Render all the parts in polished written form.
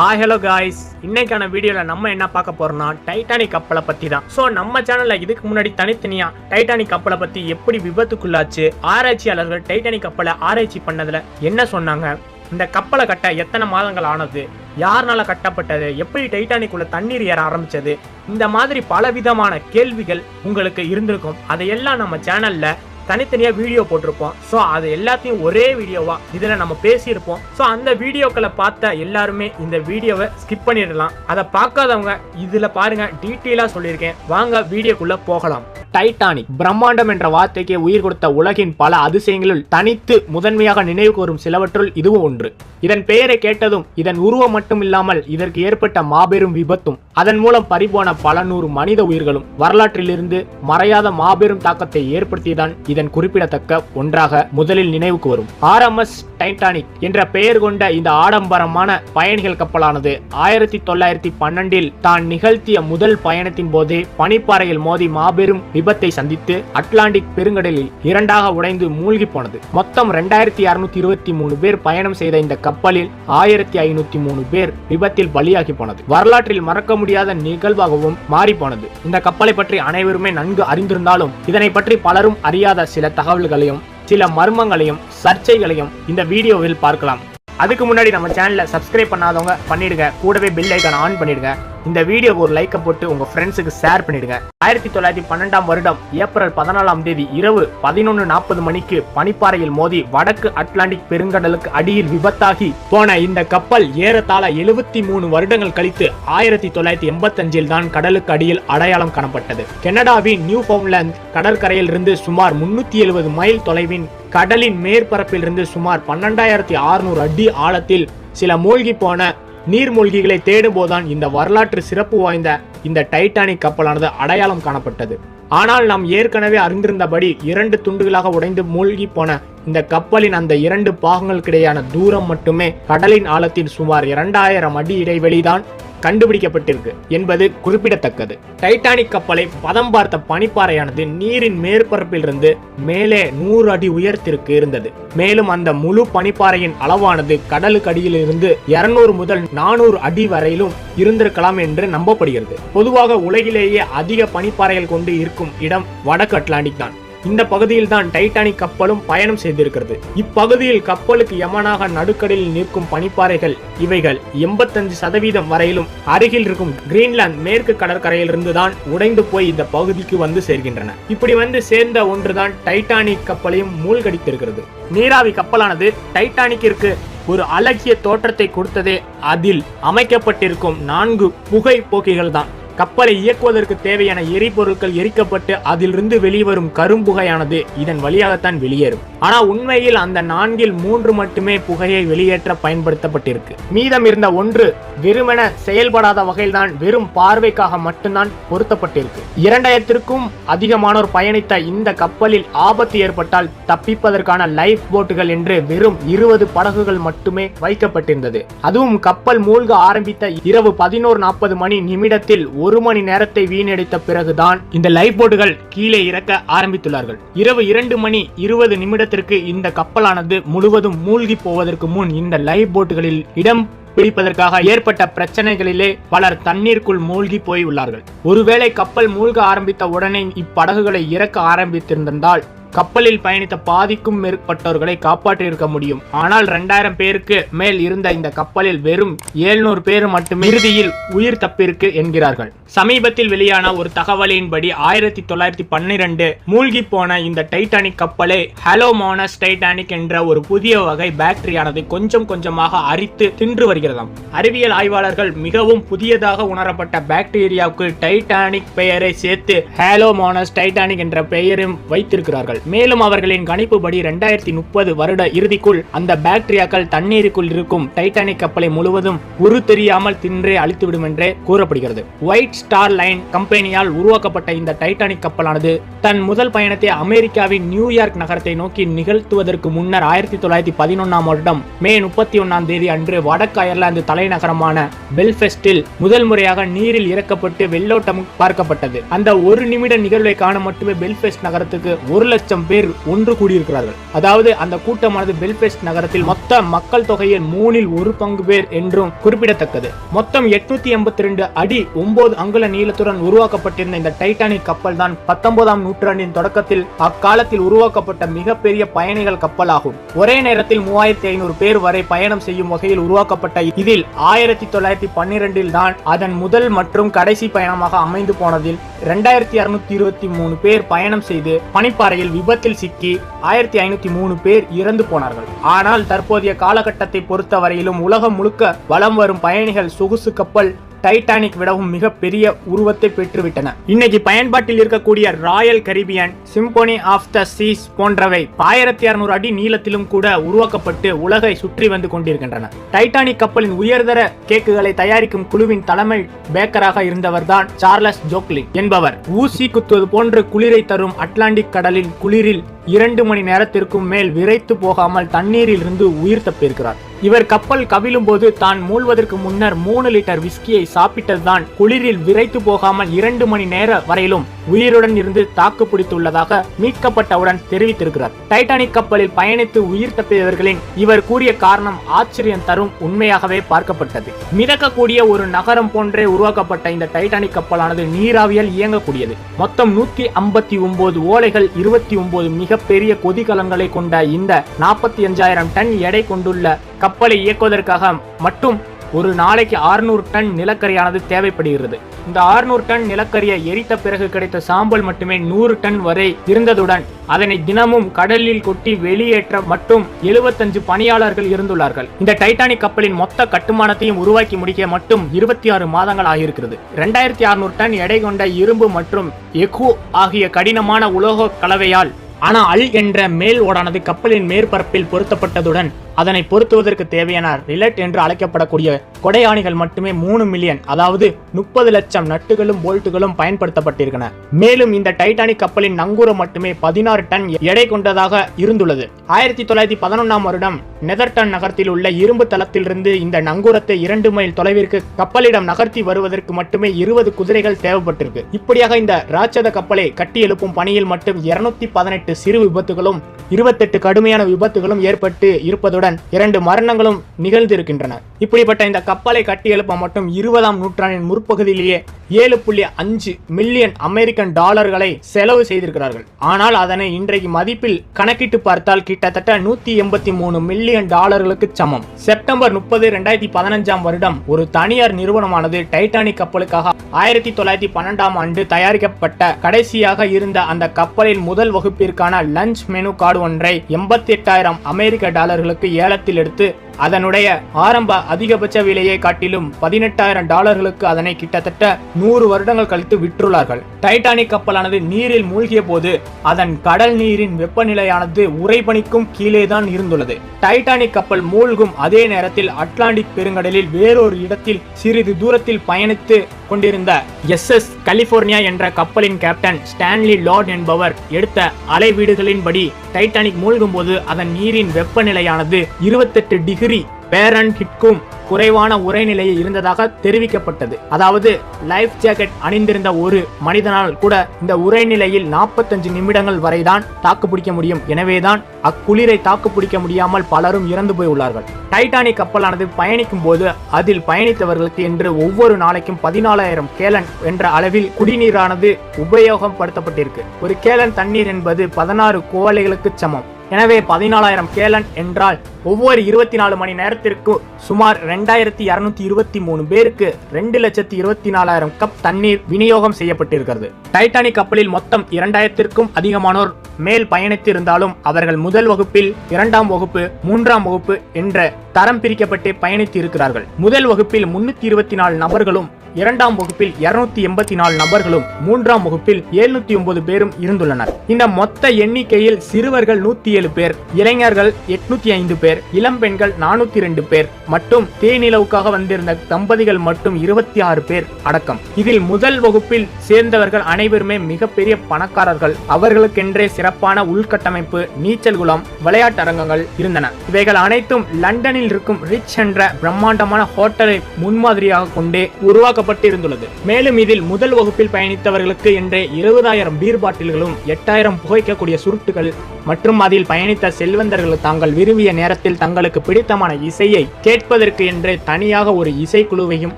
Hi hello guys, இன்னைக்கான வீடியோல நம்ம என்ன பார்க்க போறோம்னா டைட்டானிக் கப்பலை பத்தி தான். ஸோ நம்ம சேனல்ல இதுக்கு முன்னாடி தனித்தனியா டைட்டானிக் கப்பலை பத்தி எப்படி விபத்துக்குள்ளாச்சு, ஆராய்ச்சியாளர்கள் டைட்டானிக் கப்பலை ஆராய்ச்சி பண்ணதுல என்ன சொன்னாங்க, இந்த கப்பலை கட்ட எத்தனை மாதங்கள் ஆனது, யாருனால கட்டப்பட்டது, எப்படி டைட்டானிக் உள்ள தண்ணீர் ஏற ஆரம்பிச்சது, இந்த மாதிரி பலவிதமான கேள்விகள் உங்களுக்கு இருந்திருக்கும். அதையெல்லாம் நம்ம சேனல்ல தனித்தனியா வீடியோ போட்டிருப்போம். ஸோ அது எல்லாத்தையும் ஒரே வீடியோவா இதுல நம்ம பேசியிருப்போம். ஸோ அந்த வீடியோக்களை பார்த்த எல்லாருமே இந்த வீடியோவை ஸ்கிப் பண்ணிடலாம். அதை பார்க்காதவங்க இதுல பாருங்க, டீட்டெயிலா சொல்லியிருக்கேன். வாங்க வீடியோக்குள்ள போகலாம். டைட்டானிக் பிரம்மாண்டம் என்ற வார்த்தைக்கு உயிர் கொடுத்த உலகின் பல அதிசயங்களுள் தனித்து முதன்மையாக நினைவு கூறும் சிலவற்றுள் இதுவும் ஒன்று. இதன் பெயரை கேட்டதும் இதன் உருவம் மட்டும் இல்லாமல் இதற்கு ஏற்பட்ட மாபெரும் விபத்தும் அதன் மூலம் பறிபோன பல நூறு மனித உயிர்களும் வரலாற்றிலிருந்து மறையாத மாபெரும் தாக்கத்தை ஏற்படுத்தியதான் இதன் குறிப்பிடத்தக்க ஒன்றாக முதலில் நினைவுக்கு வரும். RMS டைட்டானிக் என்ற பெயர் கொண்ட இந்த ஆடம்பரமான பயணிகள் கப்பலானது 1912 தான் நிகழ்த்திய முதல் பயணத்தின் போது பனிப்பாறையில் மோதி மாபெரும் விபத்தை சந்தித்து அட்லாண்டிக் பெருங்கடலில் இரண்டாக உடைந்து மூழ்கி போனது. மொத்தம் 2623 பேர் பயணம் செய்த இந்த கப்பலில் 1503 பேர் விபத்தில் பலியாகி போனது. வரலாற்றில் மறக்க முடியாத நிகழ்வாகவும் மாறி போனது. இந்த கப்பலை பற்றி அனைவருமே நன்கு அறிந்திருந்தாலும் இதனை பற்றி பலரும் அறியாத சில தகவல்களையும் சில மர்மங்களையும் சர்ச்சைகளையும் இந்த வீடியோவில் பார்க்கலாம். அதுக்கு முன்னாடி நம்ம சேனலை சப்ஸ்கிரைப் பண்ணாதவங்க பண்ணிடுங்க, கூடவே பெல் ஐகான் ஆன் பண்ணிடுங்க. இந்த வீடியோக்கு ஒரு லைக்கை போட்டு உங்க ஃப்ரெண்ட்ஸுக்கு ஷேர் பண்ணிடுங்க. 1912 வருடம் ஏப்ரல் 14ஆம் தேதி இரவு 11:40 மணிக்கு பனிப்பாறையில் மோதி வடக்கு அட்லாண்டிக் பெருங்கடலுக்கு அடியில் விபத்தாகி போன இந்த கப்பல் ஏறத்தாழ 73 வருடங்கள் கழித்து 1985 தான் கடலுக்கு அடியில் அடையாளம் காணப்பட்டது. கனடாவின் நியூ ஃபவுண்ட்லேண்ட் கடற்கரையில் இருந்து சுமார் 370 மைல் தொலைவின் கடலின் மேற்பரப்பில் இருந்து சுமார் 12,600 அடி ஆழத்தில் சில மூழ்கி போன நீர்மூழ்கிகளை தேடும் போதுதான் இந்த வரலாற்று சிறப்பு வாய்ந்த இந்த டைட்டானிக் கப்பலானது அடையாளம் காணப்பட்டது. ஆனால் நாம் ஏற்கனவே அறிந்திருந்தபடி 2 துண்டுகளாக உடைந்து மூழ்கி போன இந்த கப்பலின் அந்த 2 பாகங்களுக்கிடையான தூரம் மட்டுமே கடலின் ஆழத்தில் சுமார் 2000 அடி இடைவெளிதான் கண்டுபிடிக்கப்பட்டிருக்கு என்பது குறிப்பிடத்தக்கது. டைட்டானிக் கப்பலை பதம் பார்த்த பனிப்பாறையானது நீரின் மேற்பரப்பில் இருந்து மேலே 100 அடி உயரத்திற்கு இருந்தது. மேலும் அந்த முழு பனிப்பாறையின் அளவானது கடலுக்கு அடியில் இருந்து 200 முதல் 400 அடி வரையிலும் இருந்திருக்கலாம் என்று நம்பப்படுகிறது. பொதுவாக உலகிலேயே அதிக பனிப்பாறைகள் கொண்டு இருக்கும் இடம் வடக்கு அட்லாண்டிக் தான். இந்த பகுதியில் தான் டைட்டானிக் கப்பலும் பயணம் செய்திருக்கிறது. இப்பகுதியில் கப்பலுக்கு யமனாக நடுக்கடலில் நிற்கும் பனிப்பாறைகள் இவைகள் 85% வரையிலும் அருகில் இருக்கும் கிரீன்லாந்து மேற்கு கடற்கரையிலிருந்து தான் உடைந்து போய் இந்த பகுதிக்கு வந்து சேர்கின்றன. இப்படி வந்து சேர்ந்த ஒன்றுதான் டைட்டானிக் கப்பலையும் மூழ்கடித்திருக்கிறது. நீராவி கப்பலானது டைட்டானிக்கிற்கு ஒரு அழகிய தோற்றத்தை கொடுத்ததே அதில் அமைக்கப்பட்டிருக்கும் 4 புகை போக்கிகள் தான். கப்பலை இயக்குவதற்கு தேவையான எரிபொருட்கள் எரிக்கப்பட்டு அதிலிருந்து வெளிவரும் கரும்புகையானது இதன் வழியாகத்தான் வெளியேறும். ஆனா உண்மையில் அந்த 4ல் 3 மட்டுமே புகையை வெளியேற்ற பயன்படுத்தப்பட்டிருக்கு. மீதம் இருந்த 1 வெறுமென செயல்படாத வகையில் தான் வெறும் பார்வைக்காக மட்டும்தான் பொருத்தப்பட்டிருக்கு. 2000க்கும் அதிகமானோர் பயணித்த இந்த கப்பலில் ஆபத்து ஏற்பட்டால் தப்பிப்பதற்கான லைஃப் போட்டுகள் என்று வெறும் 20 படகுகள் மட்டுமே வைக்கப்பட்டிருந்தது. அதுவும் கப்பல் மூழ்க ஆரம்பித்த இரவு 11:40 மணி நிமிடத்தில் 1 மணி நேரத்தை வீணடித்த பிறகுதான் இந்த லைஃப் போட்டுகள் கீழே இறக்க ஆரம்பித்துள்ளார்கள். இரவு 2 மணி 20 நிமிடத்திற்கு இந்த கப்பலானது முழுவதும் மூழ்கி போவதற்கு முன் இந்த லைஃப் போட்டுகளில் இடம் பிடிப்பதற்காக ஏற்பட்ட பிரச்சனைகளிலே பலர் தண்ணீருக்குள் மூழ்கி போய் உள்ளார்கள். ஒருவேளை கப்பல் மூழ்க ஆரம்பித்த உடனே இப்படகுகளை இறக்க ஆரம்பித்திருந்தால் கப்பலில் பயணித்த பாதிக்கும் மேற்பட்டவர்களை காப்பாற்றியிருக்க முடியும். ஆனால் 2000 பேருக்கு மேல் இருந்த இந்த கப்பலில் வெறும் 700 பேர் மட்டுமே இறுதியில் உயிர் தப்பிருக்கு என்கிறார்கள். சமீபத்தில் வெளியான ஒரு தகவலின்படி 1912 மூழ்கி போன இந்த டைட்டானிக் கப்பலை ஹலோமோனஸ் டைட்டானிக் என்ற ஒரு புதிய வகை பாக்டீரியானது கொஞ்சம் கொஞ்சமாக அரித்து தின்று வருகிறதாம். அறிவியல் ஆய்வாளர்கள் மிகவும் புதியதாக உணரப்பட்ட பாக்டீரியாவுக்கு டைட்டானிக் பெயரை சேர்த்து ஹலோமோனஸ் டைட்டானிக் என்ற பெயரும் வைத்திருக்கிறார்கள். மேலும் அவர்களின் கணிப்புப்படி 2030 வருட இறுதிக்குள் அந்த பாக்டீரியாக்கள் தண்ணீருக்குள் இருக்கும் டைட்டானிக் கப்பலை முழுவதும் உரு தெரியாமல் தின்றே அழித்துவிடும் என்றே கூறப்படுகிறது. ஒயிட் ஸ்டார் லைன் கம்பெனியால் உருவாக்கப்பட்ட இந்த டைட்டானிக் கப்பலானது தன் முதல் பயணத்தை அமெரிக்காவின் நியூயார்க் நகரத்தை நோக்கி நிகழ்த்துவதற்கு முன்னர் 1911 வருடம் மே 31 தேதி அன்று வடக்கு அயர்லாந்து தலைநகரமான பெல்ஃபாஸ்டில் முதல் முறையாக நீரில் இறக்கப்பட்டு வெள்ளோட்டம் பார்க்கப்பட்டது. அந்த 1 நிமிட நிகழ்வை காண மட்டுமே பெல்ஃபாஸ்ட் நகரத்துக்கு 1,00,000 லட்சம் பேர் ஒன்று கூடியிருக்கிறார்கள். அதாவது அந்த கூட்டமானது பெல்ஃபாஸ்ட் நகரத்தில் மொத்த மக்கள் தொகையில் 1/3 பேர் என்றும் குறிப்பிடத்தக்கது. மொத்தம் 882 அடி 9 அங்குல நீளத்துடன் உருவாக்கப்பட்டிருந்த இந்த டைட்டானிக் கப்பல் தான் 19ஆம் நூற்றாண்டின் தொடக்கத்தில் அக்காலத்தில் உருவாக்கப்பட்ட மிகப்பெரிய பயணிகள் கப்பல் ஆகும். ஒரே நேரத்தில் 3500 பேர் வரை பயணம் செய்யும் வகையில் உருவாக்கப்பட்ட இதில் 1912 தான் அதன் முதல் மற்றும் கடைசி பயணமாக அமைந்து போனதில் 2623 பேர் பயணம் செய்து பனிப்பாறையில் விபத்தில் சிக்கி 1503 பேர் இறந்து போனார்கள். ஆனால் தற்போதைய காலகட்டத்தை பொறுத்தவரையிலும் உலகம் முழுக்க வலம் வரும் பயணிகள் சொகுசு கப்பல் டைட்டானிக் விடவும் மிக பெரிய உருவத்தை பெற்றுவிட்டன. இன்னைக்கு பயன்பாட்டில் இருக்கக்கூடிய Royal Caribbean, Symphony of the Seas போன்றவை 1600 அடி நீளத்திலும் கூட உருவாக்கப்பட்டு உலகை சுற்றி வந்து கொண்டிருக்கின்றன. டைட்டானிக் கப்பலின் உயர்தர கேக்குகளை தயாரிக்கும் குழுவின் தலைமை பேக்கராக இருந்தவர் தான் சார்லஸ் ஜோக்லின் என்பவர். ஊசி குத்துவது போன்று குளிரை தரும் அட்லாண்டிக் கடலின் குளிரில் 2 மணி நேரத்திற்கும் மேல் விரைத்து போகாமல் தண்ணீரில் இருந்து உயிர் தப்பியிருக்கிறார். இவர் கப்பல் கவிழும் போது தான் மூழ்வதற்கு முன்னர் 3 லிட்டர் விஸ்கியை சாப்பிட்டதுதான் குளிரில் விரைத்து போகாமல் 2 மணி நேர வரையிலும் உயிருடன் இருந்து தாக்கு பிடித்துள்ளதாக மீட்கப்பட்டவுடன் தெரிவித்திருக்கிறார். டைட்டானிக் கப்பலில் பயணித்து உயிர் தப்பியவர்களின் இவர் கூறிய காரணம் ஆச்சரியம் தரும் உண்மையாகவே பார்க்கப்பட்டது. மிதக்கக்கூடிய ஒரு நகரம் போன்றே உருவாக்கப்பட்ட இந்த டைட்டானிக் கப்பலானது நீராவியால் இயங்கக்கூடியது. மொத்தம் 159 ஓலைகள், 29 மிகப்பெரிய கொதிகலன்களை கொண்ட இந்த 45,000 டன் எடை கொண்டுள்ள கப்பலை இயக்குவதற்காக மட்டும் ஒரு நாளைக்கு 600 டன் நிலக்கரியானது தேவைப்படுகிறது. இந்த 600 டன் நிலக்கரியை எரித்த பிறகு கிடைத்த சாம்பல் மட்டுமே 100 டன் வரை இருந்ததுடன் அதனை தினமும் கடலில் கொட்டி வெளியேற்ற மட்டும் 75 பணியாளர்கள் இருந்துள்ளார்கள். இந்த டைட்டானிக் கப்பலின் மொத்த கட்டுமானத்தையும் உருவாக்கி முடிக்க மட்டும் 26 மாதங்கள் ஆகியிருக்கிறது. 2600 டன் எடை கொண்ட இரும்பு மற்றும் எஃகு ஆகிய கடினமான உலோக கலவையால் ஆனா அல் என்ற மேல் ஓடானது கப்பலின் மேற்பரப்பில் பொருத்தப்பட்டதுடன் அதனை பொருத்துவதற்கு தேவையான ரிலட் என்று அழைக்கப்படக்கூடிய கொடையாணிகள் மட்டுமே 3 மில்லியன், அதாவது 30 லட்சம் நட்டுகளும் போல்ட்டுகளும் பயன்படுத்தப்பட்டிருக்கின்றன. மேலும் இந்த டைட்டானிக் கப்பலின் நங்கூரம் மட்டுமே 16 டன் எடை கொண்டதாக இருந்துள்ளது. 1911ஆம் வருடம் நெதர்டன் நகரத்தில் உள்ள இரும்பு தளத்திலிருந்து இந்த நங்கூரத்தை 2 மைல் தொலைவிற்கு கப்பலிடம் நகர்த்தி வருவதற்கு மட்டுமே 20 குதிரைகள் தேவைப்பட்டிருக்கு. இப்படியாக இந்த ராட்சத கப்பலை கட்டி எழுப்பும் பணியில் மட்டும் 218 சிறு விபத்துகளும் 28 கடுமையான விபத்துகளும் ஏற்பட்டு இருப்பதுடன் 2 மரணங்களும் நிகழ்ந்திருக்கின்றன. இப்படிப்பட்ட இந்த கப்பலை கட்டி எழுப்ப மட்டும் 20ஆம் நூற்றாண்டின் முற்பகுதியிலேயே 7.5 மில்லியன் அமெரிக்கன் டாலர்களை செலவு செய்திருக்கிறார்கள். ஆனால் அதனை இன்றைக்கு மதிப்பில் கணக்கிட்டு பார்த்தால் கிட்டத்தட்ட 183 மில்லியன் டாலர்களுக்கு சமம். செப்டம்பர் 30, 2015ஆம் வருடம் ஒரு தனியார் நிறுவனமானது டைட்டானிக் கப்பலுக்காக 1912ஆம் ஆண்டு தயாரிக்கப்பட்ட கடைசியாக இருந்த அந்த கப்பலின் முதல் வகுப்பிற்கான லஞ்ச் மெனு கார்டு ஒன்றை 88,000 அமெரிக்க டாலர்களுக்கு ஏலத்தில் எடுத்து அதனுடைய ஆரம்ப அதிகபட்ச விலையை காட்டிலும் 18,000 டாலர்களுக்கு அதனை கிட்டத்தட்ட 100 வருடங்கள் கழித்து விற்றுள்ளார்கள். டைட்டானிக் கப்பலானது நீரில் மூழ்கிய போது அதன் கடல் நீரின் வெப்பநிலையானது உறைபனிக்கும் கீழே தான் இருந்துள்ளது. டைட்டானிக் கப்பல் மூழ்கும் அதே நேரத்தில் அட்லாண்டிக் பெருங்கடலில் வேறொரு இடத்தில் சிறிது தூரத்தில் பயணித்து கொண்டிருந்த SS கலிபோர்னியா என்ற கப்பலின் கேப்டன் ஸ்டான்லி லார்ட் என்பவர் எடுத்த அளவீடுகளின்படி டைட்டானிக் மூழ்கும் போது அதன் நீரின் வெப்பநிலையானது 28 டிகிரி பேரன்ஹீட்க்கும் குறைவான உரைநிலையில் இருந்ததாக தெரிவிக்கப்பட்டது. அதாவது லைஃப் ஜாக்கெட் அணிந்திருந்த ஒரு மனிதனால் கூட இந்த உரைநிலையில் 45 நிமிடங்கள் வரைதான் தாக்குப்பிடிக்க முடியும். எனவேதான் அக்குளிரை தாக்குப்பிடிக்க முடியாமல் பலரும் இறந்து போய் உள்ளார்கள். டைட்டானிக் கப்பலானது பயணிக்கும் போது அதில் பயணித்தவர்களுக்கு என்று ஒவ்வொரு நாளைக்கும் 14,000 கேலன் என்ற அளவில் குடிநீரானது உபயோகப்படுத்தப்பட்டிருக்கு. ஒரு கேலன் தண்ணீர் என்பது 16 குவளைகளுக்கு சமம். எனவே 14,000 கேலன் என்றால் ஒவ்வொரு 24 மணி நேரத்திற்கு சுமார் 2,223 பேருக்கு 2,24,000 கப் தண்ணீர் விநியோகம் செய்யப்பட்டிருக்கிறது. டைட்டானிக் கப்பலில் மொத்தம் 2,000க்கும் அதிகமானோர் மேல் பயணித்திருந்தாலும் அவர்கள் முதல் வகுப்பில், 2ஆம் வகுப்பு, 3ஆம் வகுப்பு என்ற தரம் பிரிக்கப்பட்டு பயணித்து இருக்கிறார்கள். முதல் வகுப்பில் 324 நபர்களும், 2ஆம் வகுப்பில் 284 நபர்களும், 3ஆம் வகுப்பில் 709 பேரும் இருந்துள்ளனர். இந்த மொத்த எண்ணிக்கையில் சிறுவர்கள் 107 பேர், இளைஞர்கள் 805 பேர், இளம் பெண்கள் 402 பேர் மற்றும் தேனிலவுக்காக வந்திருந்த தம்பதிகள் மட்டும் 26 பேர் அடக்கம். இதில் முதல் வகுப்பில் சேர்ந்தவர்கள் அனைவருமே மிகப்பெரிய பணக்காரர்கள். அவர்களுக்கென்றே சிறப்பான உள்கட்டமைப்பு, நீச்சல் குளம், விளையாட்டு அரங்கங்கள் இருந்தன. இவைகள் அனைத்தும் லண்டனில் இருக்கும் ரிச் என்ற பிரம்மாண்டமான ஹோட்டலை முன்மாதிரியாக கொண்டே உருவாக்க உருவாக்கப்பட்டு இருந்துள்ளது. மேலும் இதில் முதல் வகுப்பில் பயணித்தவர்களுக்கு என்றே 20,000 பீர் பாட்டில்களும் 8,000 புகைக்கக்கூடிய சுருட்டுகள் மற்றும் அதில் பயணித்த செல்வந்தர்கள் தாங்கள் விரும்பிய நேரத்தில் தங்களுக்கு பிடித்தமான இசையை கேட்பதற்கு என்றே தனியாக ஒரு இசைக்குழுவையும்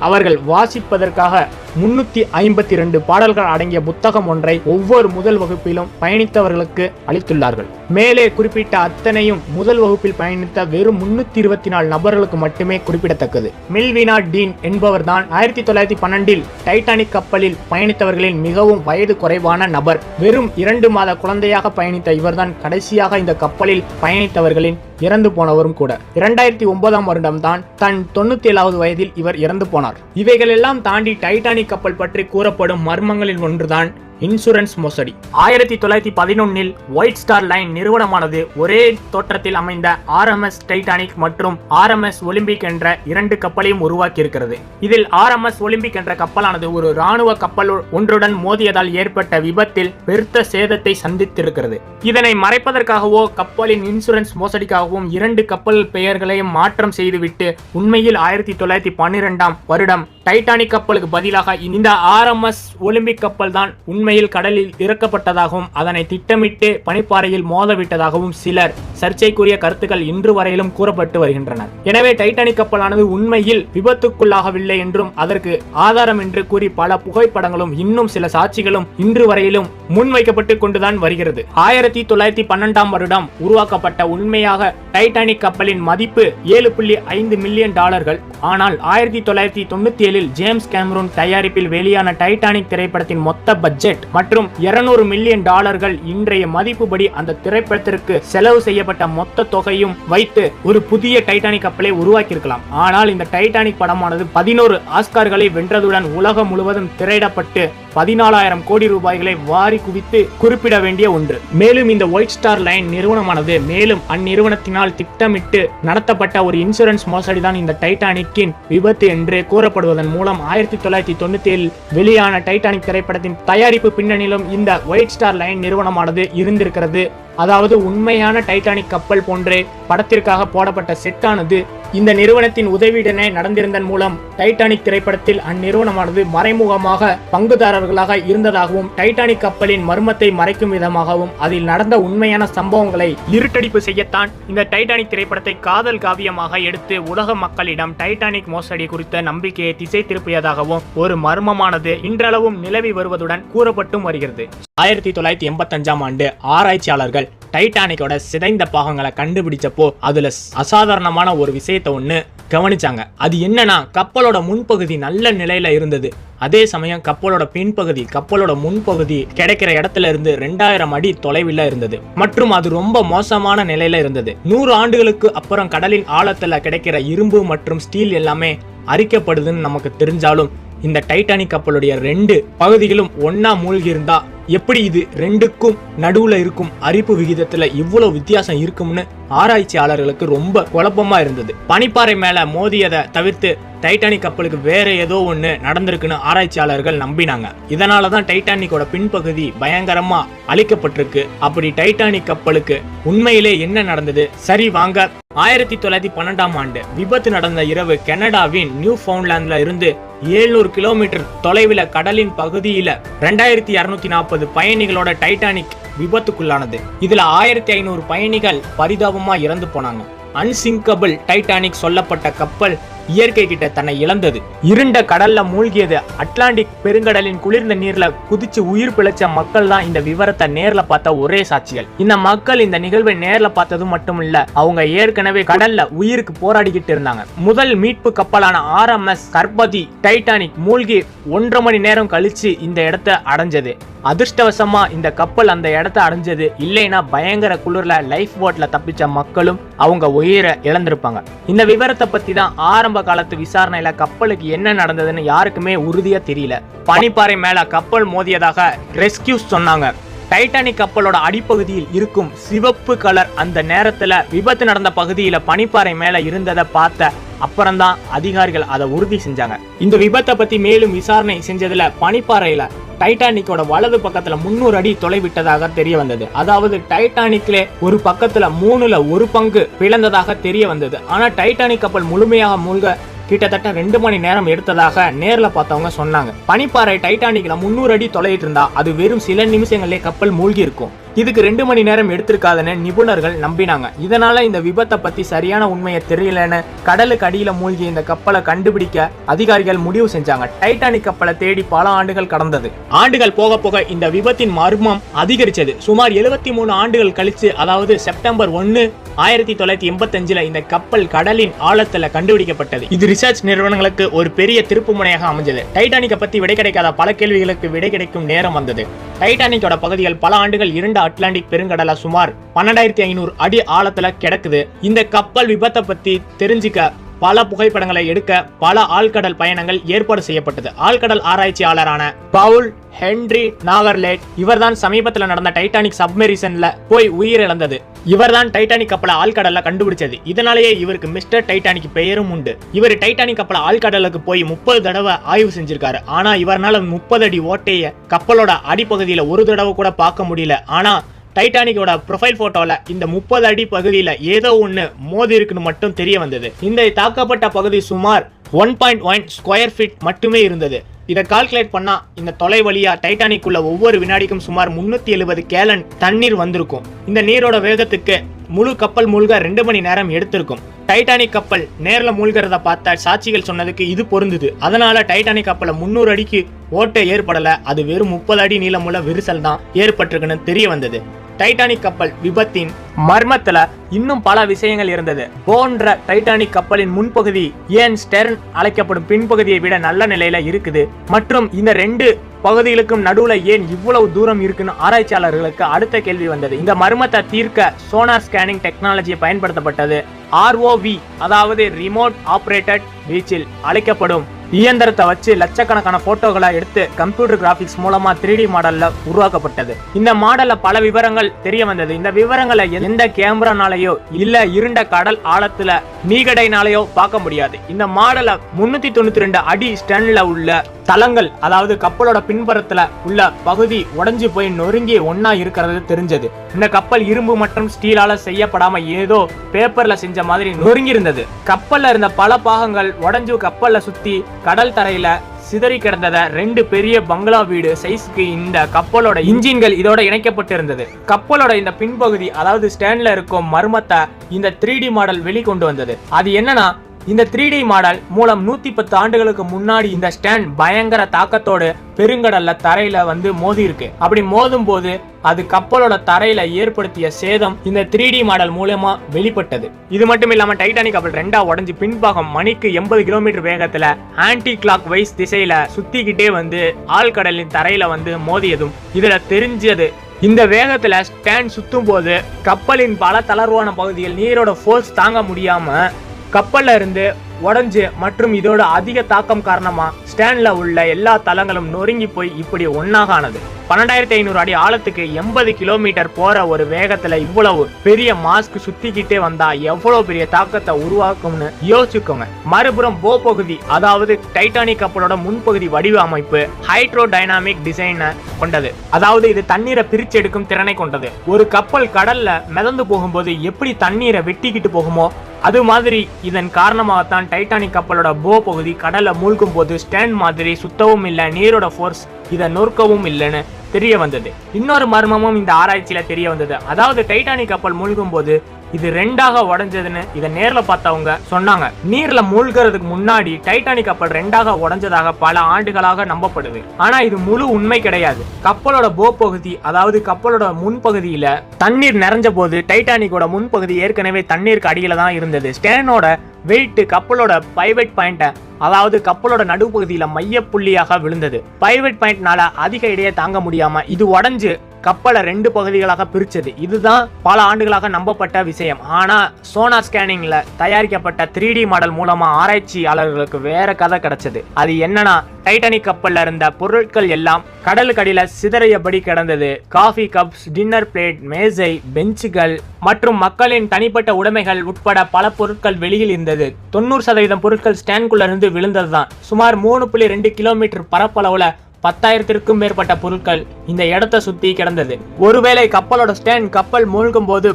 அவர்கள் வாசிப்பதற்காக 352 பாடல்கள் அடங்கிய புத்தகம் ஒன்றை ஒவ்வொரு முதல் வகுப்பிலும் பயணித்தவர்களுக்கு அளித்துள்ளார்கள். மேலே குறிப்பிட்ட அத்தனையும் முதல் வகுப்பில் பயணித்த வெறும் 324 நபர்களுக்கு மட்டுமே குறிப்பிடத்தக்கது. மெல்வினா டீன் என்பவர்தான் 1912இல் டைட்டானிக் கப்பலில் பயணித்தவர்களில் மிகவும் வயது குறைவான நபர். வெறும் 2 மாத குழந்தையாக பயணித்த இவர்தான் கடைசியாக இந்த கப்பலில் பயணித்தவர்களின் இறந்து போனவரும் கூட. 2009ஆம் வருடம்தான் தன் 97வது வயதில் இவர் இறந்து போனார். இவைகளெல்லாம் தாண்டி டைட்டானிக் கப்பல் பற்றி கூறப்படும் மர்மங்களில் ஒன்றுதான் இன்சூரன்ஸ் மோசடி. 1911இல் ஒயிட் ஸ்டார் லைன் நிறுவனமானது ஒரே தோற்றத்தில் அமைந்த RMS டைட்டானிக் மற்றும் RMS ஒலிம்பிக் என்ற 2 கப்பலையும் உருவாக்கி இருக்கிறது. இதில் RMS ஒலிம்பிக் என்ற கப்பலானது ஒரு ராணுவ கப்பல் ஒன்றுடன் மோதியதால் ஏற்பட்ட விபத்தில் பெருத்த சேதத்தை சந்தித்திருக்கிறது. இதனை மறைப்பதற்காகவோ கப்பலின் இன்சூரன்ஸ் மோசடிக்காகவும் 2 கப்பல் பெயர்களையும் மாற்றம் செய்துவிட்டு உண்மையில் 1912ஆம் வருடம் டைட்டானிக் கப்பலுக்கு பதிலாக இந்த RMS ஒலிம்பிக் கப்பல் தான் உண்மையில் கடலில் இறக்கப்பட்டதாகவும் அதனை திட்டமிட்டு பனிப்பாறையில் மோதவிட்டதாகவும் சிலர் சர்ச்சைக்குரிய கருத்துக்கள் இன்று வரையிலும் கூறப்பட்டு வருகின்றன. எனவே டைட்டானிக் கப்பலானது உண்மையில் விபத்துக்குள்ளாகவில்லை என்றும் அதற்கு ஆதாரம் என்று கூறி பல புகைப்படங்களும் இன்னும் சில சாட்சிகளும் இன்று வரையிலும் முன்வைக்கப்பட்டு கொண்டுதான் வருகிறது. 1912ஆம் வருடம் உருவாக்கப்பட்ட உண்மையாக டைட்டானிக் கப்பலின் மதிப்பு $7.5 மில்லியன். ஆனால் 1997இல் ஜேம்ஸ் கேமரூன் தயாரிப்பில் வெளியான டைட்டானிக் திரைப்படத்தின் மொத்த பட்ஜெட் மற்றும் $200 மில்லியன் இன்றைய மதிப்புப்படி அந்த திரைப்படத்திற்கு செலவு செய்யப்பட்ட மொத்த தொகையும் வைத்து ஒரு புதிய டைட்டானிக் கப்பலை உருவாக்கியிருக்கலாம். ஆனால் இந்த டைட்டானிக் படமானது 11 ஆஸ்கார்களை வென்றதுடன் உலகம் முழுவதும் திரையிடப்பட்டு 14,000 கோடி ரூபாய்களை வாரி குவித்து குறிப்பிட வேண்டிய ஒன்று. மேலும் இந்த ஒயிட் ஸ்டார் லைன் நிறுவனமானது மேலும் அந்நிறுவனத்தினால் திட்டமிட்டு நடத்தப்பட்ட ஒரு இன்சூரன்ஸ் மோசடிதான் இந்த டைட்டானிக்கின் விபத்து என்று கூறப்படுவதன் மூலம் 1997இல் வெளியான டைட்டானிக் திரைப்படத்தின் தயாரிப்பு பின்னணியிலும் இந்த ஒயிட் ஸ்டார் லைன் நிறுவனமானது இருந்திருக்கிறது. அதாவது உண்மையான டைட்டானிக் கப்பல் போன்றே படத்திற்காக போடப்பட்ட செட்டானது இந்த நிறுவனத்தின் உதவியுடனே நடந்திருந்தன் மூலம் டைட்டானிக் திரைப்படத்தில் அந்நிறுவனமானது மறைமுகமாக பங்குதாரர்களாக இருந்ததாகவும் டைட்டானிக் கப்பலின் மர்மத்தை மறைக்கும் விதமாகவும் அதில் நடந்த உண்மையான சம்பவங்களை இருட்டடிப்பு செய்யத்தான் இந்த டைட்டானிக் திரைப்படத்தை காதல் காவியமாக எடுத்து உலக மக்களிடம் டைட்டானிக் மோசடி குறித்த நம்பிக்கையை திசை திருப்பியதாகவும் ஒரு மர்மமானது இன்றளவும் நிலவி வருவதுடன் கூறப்பட்டும் வருகிறது. 1985ஆம் ஆண்டு ஆராய்ச்சியாளர்கள் டைட்டானிக்கோட சிதைந்த பாகங்களை கண்டுபிடிச்சப்போ அதுல அசாதாரணமான ஒரு விஷயத்தை ஒண்ணு கவனிச்சாங்க. அது என்னன்னா கப்பலோட முன்பகுதி நல்ல நிலையில இருந்தது. அதே சமயம் கப்பலோட பின்பகுதி கப்பலோட முன்பகுதி கிடைக்கிற இடத்துல இருந்து 2000 அடி தொலைவில் இருந்தது மற்றும் அது ரொம்ப மோசமான நிலையில இருந்தது. 100 ஆண்டுகளுக்கு அப்புறம் கடலின் ஆழத்துல கிடைக்கிற இரும்பு மற்றும் ஸ்டீல் எல்லாமே அரிக்கப்படுதுன்னு நமக்கு தெரிஞ்சாலும் இந்த டைட்டானிக் கப்பலுடைய 2 பகுதிகளும் ஒன்னா மூழ்கி இருந்தா எப்படி இது 2க்கும் நடுவுல இருக்கும் அரிப்பு விகிதத்துல இவ்வளவு வித்தியாசம் இருக்கும்னு ஆராய்ச்சியாளர்களுக்கு ரொம்ப குழப்பமா இருந்தது. பனிப்பாறை மேல மோதியதை தவிர்த்து டைட்டானிக் கப்பலுக்கு வேற ஏதோ ஒண்ணு நடந்திருக்குன்னு ஆராய்ச்சியாளர்கள் நம்பினாங்க. இதனாலதான் டைட்டானிக்கோட பின்பகுதி பயங்கரமா அழிக்கப்பட்டிருக்கு. அப்படி டைட்டானிக் கப்பலுக்கு உண்மையிலே என்ன நடந்தது? சரி வாங்க. 1912ஆம் ஆண்டு விபத்து நடந்த இரவு கனடாவின் நியூ ஃபவுண்ட்லாண்ட்ல இருந்து 700 கிலோமீட்டர் தொலைவில் கடலின் பகுதியில 2240 பயணிகளோட டைட்டானிக் விபத்துக்குள்ளானது. இதுல 1500 பயணிகள் பரிதாபமா இறந்து போனாங்க. அன்சிங்கபிள் டைட்டானிக் சொல்லப்பட்ட கப்பல் இயற்கை கிட்ட தன்னை இழந்தது. இருண்ட கடல்ல மூழ்கியது. அட்லாண்டிக் பெருங்கடலின் குளிர்ந்த நீர்ல குதிச்சு உயிர் பிழைச்ச மக்கள் தான் இந்த விவரத்தை நேர்ல பார்த்த ஒரே சாட்சிகள். இந்த மக்கள் இந்த நிகழ்வை நேர்ல பார்த்தது மட்டும் இல்ல, அவங்க ஏற்கனவே கடல்ல உயிருக்கு போராடிக்கிட்டு இருந்தாங்க. முதல் மீட்பு கப்பலான RMS கர்பதி டைட்டானிக் மூழ்கி 1.5 மணி நேரம் கழிச்சு இந்த இடத்தை அடைஞ்சது. அதிர்ஷ்டவசமா இந்த கப்பல் அந்த இடத்தை அடைஞ்சது. இல்லைன்னா பயங்கர குளிர்ல லைஃப் போட்ல தப்பிச்ச மக்களும் அவங்க உயிரை இழந்திருப்பாங்க. இந்த விவரத்தை பத்தி தான் ஆரம்ப காலத்து விசாரணையில கப்பலுக்கு என்ன நடந்ததுன்னு யாருக்குமே உறுதியா தெரியல. பனிப்பாறை மேல கப்பல் மோதியதாக ரெஸ்கியூஸ் சொன்னாங்க. டைட்டானிக் கப்பலோட அடிப்பகுதியில் இருக்கும் சிவப்பு கலர் அந்த நேரத்துல விபத்து நடந்த பகுதியில பனிப்பாறை மேல இருந்ததை பார்த்த அப்புறம்தான் அதிகாரிகள் அதை உறுதி செஞ்சாங்க. இந்த விபத்தை பத்தி மேலும் விசாரணை செஞ்சதுல பனிப்பாறையில டைட்டானிக்கோட வலது பக்கத்துல 300 அடி தொலைவிட்டதாக தெரிய வந்தது. அதாவது டைட்டானிக்லே ஒரு பக்கத்துல 3ல் 1 பங்கு பிளந்ததாக தெரிய வந்தது. ஆனா டைட்டானிக் கப்பல் முழுமையாக மூழ்க கிட்டத்தட்ட 2 மணி நேரம் எடுத்ததாக நேர்ல பார்த்தவங்க சொன்னாங்க. பனிப்பாறை டைட்டானிக்ல 300 அடி தொலைவிட்டு இருந்தா அது வெறும் சில நிமிஷங்களே கப்பல் மூழ்கி இருக்கும். இதுக்கு 2 மணி நேரம் எடுத்திருக்காதுன்னு நிபுணர்கள் நம்பினாங்க. இதனால இந்த விபத்தை பத்தி சரியான உண்மையை தெரியலன்னு கடலுக்கு அடியில மூழ்கி இந்த கப்பலை கண்டுபிடிக்க அதிகாரிகள் முடிவு செஞ்சாங்க. டைட்டானிக் கப்பலை தேடி பல ஆண்டுகள் கடந்தது. ஆண்டுகள் போக போக இந்த விபத்தின் மர்மம் அதிகரிச்சது. சுமார் 73 ஆண்டுகள் கழிச்சு, அதாவது செப்டம்பர் 1, 1985 இந்த கப்பல் கடலின் ஆழத்துல கண்டுபிடிக்கப்பட்டது. இது ரிசர்ச் நிறுவனங்களுக்கு ஒரு பெரிய திருப்பு முனையாக அமைஞ்சது. டைட்டானிக்கை பத்தி விடை கிடைக்காத பல கேள்விகளுக்கு விடை கிடைக்கும் நேரம் வந்தது. டைட்டானிக்கோட பகுதிகள் பல ஆண்டுகள் இருண்ட அட்லாண்டிக் பெருங்கடல சுமார் 12,500 அடி ஆழத்துல கிடக்குது. இந்த கப்பல் விபத்தை பத்தி தெரிஞ்சுக்க பல புகைப்படங்களை எடுக்க பல ஆழ்கடல் பயணங்கள் ஏற்பாடு செய்யப்பட்டது. ஆழ்கடல் ஆராய்ச்சியாளரான பவுல் ஹென்றி நாகர்லேட் இவர்தான் சமீபத்தில் நடந்த டைட்டானிக் சப்மெரிஷன்ல போய் உயிரிழந்தது. இவர்தான் டைட்டானிக் கப்பலை ஆழ்கடல்ல கண்டுபிடிச்சது. இதனாலேயே இவருக்கு மிஸ்டர் டைட்டானிக் பெயரும் உண்டு. இவர் டைட்டானிக் கப்பலை ஆழ்கடலுக்கு போய் 30 தடவை ஆய்வு செஞ்சிருக்காரு. ஆனா இவரால் 30 அடி ஓட்டைய கப்பலோட அடிப்பகுதியில ஒரு தடவை கூட பார்க்க முடியல. ஆனா டைட்டானிக்கோட ப்ரொஃபைல் போட்டோல இந்த 30 அடி பகுதியில ஏதோ ஒண்ணு மோதி இருக்குன்னு மட்டும் தெரிய வந்தது. இந்த தாக்கப்பட்ட பகுதி சுமார் 1.1 ஸ்கொயர் ஃபீட் மட்டுமே இருந்தது. இதை கால்குலேட் பண்ணா இந்த தொலை வழியா டைட்டானிக் உள்ள ஒவ்வொரு வினாடிக்கும் சுமார் 370 கேலன் தண்ணீர் வந்திருக்கும். இந்த நீரோட வேகத்துக்கு முழு கப்பல் மூழ்க 2 மணி நேரம் எடுத்திருக்கும். டைட்டானிக் கப்பல் நேர்ல மூழ்கிறத பார்த்த சாட்சிகள் சொன்னதுக்கு இது பொருந்தது. அதனால டைட்டானிக் கப்பலை 300 அடிக்கு ஓட்டை ஏற்படல, அது வெறும் 30 அடி நீளமுள்ள விரிசல் தான் ஏற்பட்டிருக்குன்னு தெரிய வந்தது. டைட்டானிக் கப்பல் விபத்தின் மர்மத்துல இன்னும் பல விஷயங்கள் இருந்தது. போன்ற டைட்டானிக் கப்பலின் முன்பகுதி ஏன் ஸ்டெர்ன் அழைக்கப்படும் பின்பகுதியை விட நல்ல நிலையில இருக்குது மற்றும் இந்த 2 பகுதிகளுக்கும் நடுவுல ஏன் இவ்வளவு தூரம் இருக்குன்னு ஆராய்ச்சியாளர்களுக்கு அடுத்த கேள்வி வந்தது. இந்த மர்மத்தை தீர்க்க சோனார் ஸ்கேனிங் டெக்னாலஜி பயன்படுத்தப்பட்டது. ROV, அதாவது ரிமோட் ஆபரேட்டட் வீச்சில் அழைக்கப்படும் இயந்திரத்தை வச்சு லட்சக்கணக்கான போட்டோகளை எடுத்து கம்ப்யூட்டர் கிராபிக்ஸ் மூலமா 3D மாடல்ல உருவாக்கப்பட்டது. இந்த மாடல்ல பல விவரங்கள் தெரிய வந்தது. இந்த விவரங்களை எந்த கேமரானாலேயோ இல்ல இருண்ட கடல் ஆழத்துல மீகடைனாலேயோ பார்க்க முடியாது. இந்த மாடலை 392 அடி ஸ்டன்ல உள்ள தளங்கள், அதாவது கப்பலோட பின்புறத்துல உள்ள பகுதி உடைஞ்சு போய் நொறுங்கி ஒன்னா இருக்கிறது தெரிஞ்சது. இந்த கப்பல் இரும்பு மற்றும் ஸ்டீலால செய்யப்படாம ஏதோ பேப்பர்ல செஞ்ச மாதிரி நொறுங்கி இருந்தது. கப்பல்ல இருந்த பல பாகங்கள் உடைஞ்சு கப்பல்ல சுத்தி கடல் தரையில சிதறி கிடந்தத 2 பெரிய பங்களா வீடு சைஸ்க்கு இந்த கப்பலோட இன்ஜின்கள் இதோட இணைக்கப்பட்டு இருந்தது. கப்பலோட இந்த பின்பகுதி, அதாவது ஸ்டாண்ட்ல இருக்கும் மர்மத்தை இந்த 3D மாடல் வெளிக்கொண்டு வந்தது. அது என்னன்னா, இந்த 3D மாடல் மூலம் 110 ஆண்டுகளுக்கு முன்னாடி இந்த ஸ்டாண்ட் பயங்கர தாக்கத்தோடு பெருங்கடல்ல தரையில வந்து மோதி இருக்கு. அப்படி மோதும் போது அது கப்பலோட தரையில ஏற்படுத்திய சேதம் இந்த 3D மாடல் மூலமா வெளிப்பட்டது. இது மட்டும் இல்லாம டைட்டானிக் கப்பல் 2ஆ உடைஞ்சு பின்பாகம் மணிக்கு 80 கிலோமீட்டர் வேகத்துல ஆன்டி கிளாக் வைஸ் திசையில சுத்திக்கிட்டே வந்து ஆழ்கடலின் தரையில வந்து மோதியதும் இதுல தெரிஞ்சது. இந்த வேகத்துல ஸ்டாண்ட் சுத்தும் போது கப்பலின் பல தளர்வான பகுதியில் நீரோட ஃபோர்ஸ் தாங்க முடியாம கப்பல்ல இருந்து உடைஞ்சு மற்றும் இதோட அதிக தாக்கம் காரணமா ஸ்டாண்ட்ல உள்ள எல்லா தளங்களும் நொறுங்கி போய் இப்படி ஒன்னாக ஆனது. 12,500 அடி ஆழத்துக்கு 80 கிலோமீட்டர் போற ஒரு வேகத்துல இவ்வளவு பெரிய மாஸ்க் சுத்திக்கிட்டே வந்தா எவ்வளவு பெரிய தாக்கத்தை உருவாக்கும்னு யோசிச்சுக்கோங்க. மறுபுறம் போ பகுதி, அதாவது டைட்டானிக் கப்பலோட முன்பகுதி வடிவமைப்பு ஹைட்ரோ டைனாமிக் டிசைனை கொண்டது. அதாவது இது தண்ணீரை பிரிச்சு எடுக்கும் திறனை கொண்டது. ஒரு கப்பல் கடல்ல மிதந்து போகும்போது எப்படி தண்ணீரை வெட்டிக்கிட்டு போகுமோ அது மாதிரி இதன் காரணமாகத்தான் டைட்டானிக் கப்பலோட போ பகுதி கடல்ல மூழ்கும் போது ஸ்டாண்ட் மாதிரி சுத்தவும் இல்லை, நீரோட ஃபோர்ஸ் இதை நொறுக்கவும் இல்லைன்னு தெரிய வந்தது. இன்னொரு மர்மமும் இந்த ஆராய்ச்சியில தெரிய வந்தது. அதாவது டைட்டானிக் கப்பல் மூழ்கும் போது இது 2ஆக உடைஞ்சதுன்னு இதை நேர்ல பார்த்தவங்க சொன்னாங்க. நீர்ல மூழ்கிறதுக்கு முன்னாடி டைட்டானிக் கப்பல் 2ஆக உடைஞ்சதாக பல ஆண்டுகளாக நம்பப்படுது. ஆனா இது முழு உண்மை கிடையாது. கப்பலோட போ பகுதி, அதாவது கப்பலோட முன்பகுதியில தண்ணீர் நிறைஞ்ச போது டைட்டானிக்கோட முன்பகுதி ஏற்கனவே தண்ணீருக்கு அடியில தான் இருந்தது. ஸ்டேனோட வெயிட் கப்பலோட பைவட் பாயிண்ட், அதாவது கப்பலோட நடுப்பகுதியில மைய புள்ளியாக விழுந்தது. பைவட் பாயிண்ட்னால அதிக இடையே தாங்க முடியாம இது உடைஞ்சு கப்பலை 2 பகுதிகளாக பிரிச்சது. இதுதான் பல ஆண்டுகளாக நம்பப்பட்ட விஷயம். ஆனா சோனார் ஸ்கேனிங்ல தயாரிக்கப்பட்ட 3D மாடல் மூலமா ஆராய்ச்சியாளர்களுக்கு வேற கதை கிடைச்சது. அது என்னன்னா, டைட்டானிக் கப்பல்ல இருந்த பொருட்கள் எல்லாம் கடலுக்கடியில சிதறியபடி கிடந்தது. காஃபி கப்ஸ், டின்னர் பிளேட், மேசை, பெஞ்சுகள் மற்றும் மக்களின் தனிப்பட்ட உடைமைகள் உட்பட பல பொருட்கள் வெளியில் இருந்தது. 90% பொருட்கள் ஸ்டாண்ட்குள்ள இருந்து விழுந்ததுதான். சுமார் 3.2 கிலோமீட்டர் பரப்பளவுல 10,000க்கும் மேற்பட்ட பொருட்கள் இந்த இடத்தை சுத்தி கிடந்தது. ஒருவேளை கப்பலோட ஸ்டேன் கப்பல் மூழ்கும் போது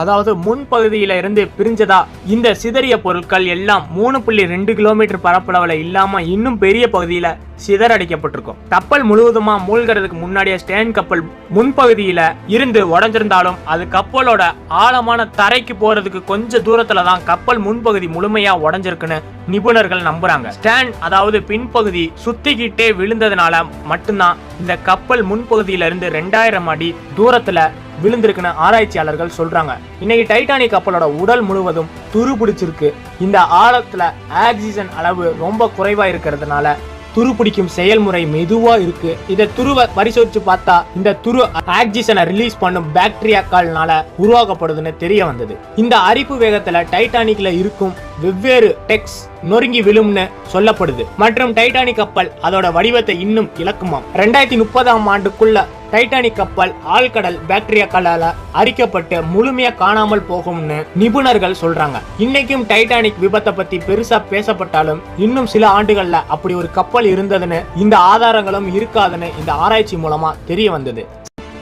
அதாவது முன்பகுதியில இருந்து பிரிஞ்சதா இந்த சிதறிய பொருட்கள் எல்லாம் 3.2 கிலோமீட்டர் பரப்பளவுல இல்லாம இன்னும் பெரிய பகுதியில சிதறடிக்கப்பட்டிருக்கும். கப்பல் முழுவதுமா மூழ்கிறதுக்கு முன்னாடியே ஸ்டேன் கப்பல் முன்பகுதியில இருந்து உடைஞ்சிருந்தாலும் அது கப்பலோட ஆழமான தரைக்கு போறதுக்கு கொஞ்சம் தூரத்துல தான் கப்பல் முன்பகுதி முழுமையா உடைஞ்சிருக்குன்னு நிபுணர்கள் நம்புறாங்க. ஸ்டேன் அதாவது பின்பகுதி சுத்திக்கிட்டே விழுந்ததுனால மட்டும்தான் இந்த கப்பல் முன்பகுதியில இருந்து 2000 அடி தூரத்துல விழுந்திருக்குன்னு ஆராய்ச்சியாளர்கள் சொல்றாங்க. இன்னைக்கு டைட்டானிக் கப்பலோட உடல் முழுவதும் துரு பிடிச்சிருக்கு. இந்த ஆழத்துல ஆக்சிஜன் அளவு ரொம்ப குறைவா இருக்கிறதுனால துருப்பிடிக்கும் செயல்முறை மெதுவா இருக்கு. இத துருவை பரிசோதிச்சு பார்த்தா இந்த துரு ஆக்சிஜனை ரிலீஸ் பண்ணும் பாக்டீரியாக்கள்னால உருவாக்கப்படுதுன்னு தெரிய வந்தது. இந்த அரிப்பு வேகத்துல டைட்டானிக்ல இருக்கும் வெவ்வேறு டெக்ஸ் நொறுங்கி விழும்னு சொல்லப்படுது. மற்றும் டைட்டானிக் கப்பல் அதோட வடிவத்தை இன்னும் இழக்குமாம். 2030ஆம் ஆண்டுக்குள்ள டைட்டானிக் கப்பல் ஆழ்கடல் பாக்டீரியாக்களால அரிக்கப்பட்டு முழுமையா காணாமல் போகும்னு நிபுணர்கள் சொல்றாங்க. இன்னைக்கும் டைட்டானிக் விபத்தை பத்தி பெருசா பேசப்பட்டாலும் இன்னும் சில ஆண்டுகள்ல அப்படி ஒரு கப்பல் இருந்ததுன்னு இந்த ஆதாரங்களும் இருக்காதுன்னு இந்த ஆராய்ச்சி மூலமா தெரிய வந்தது.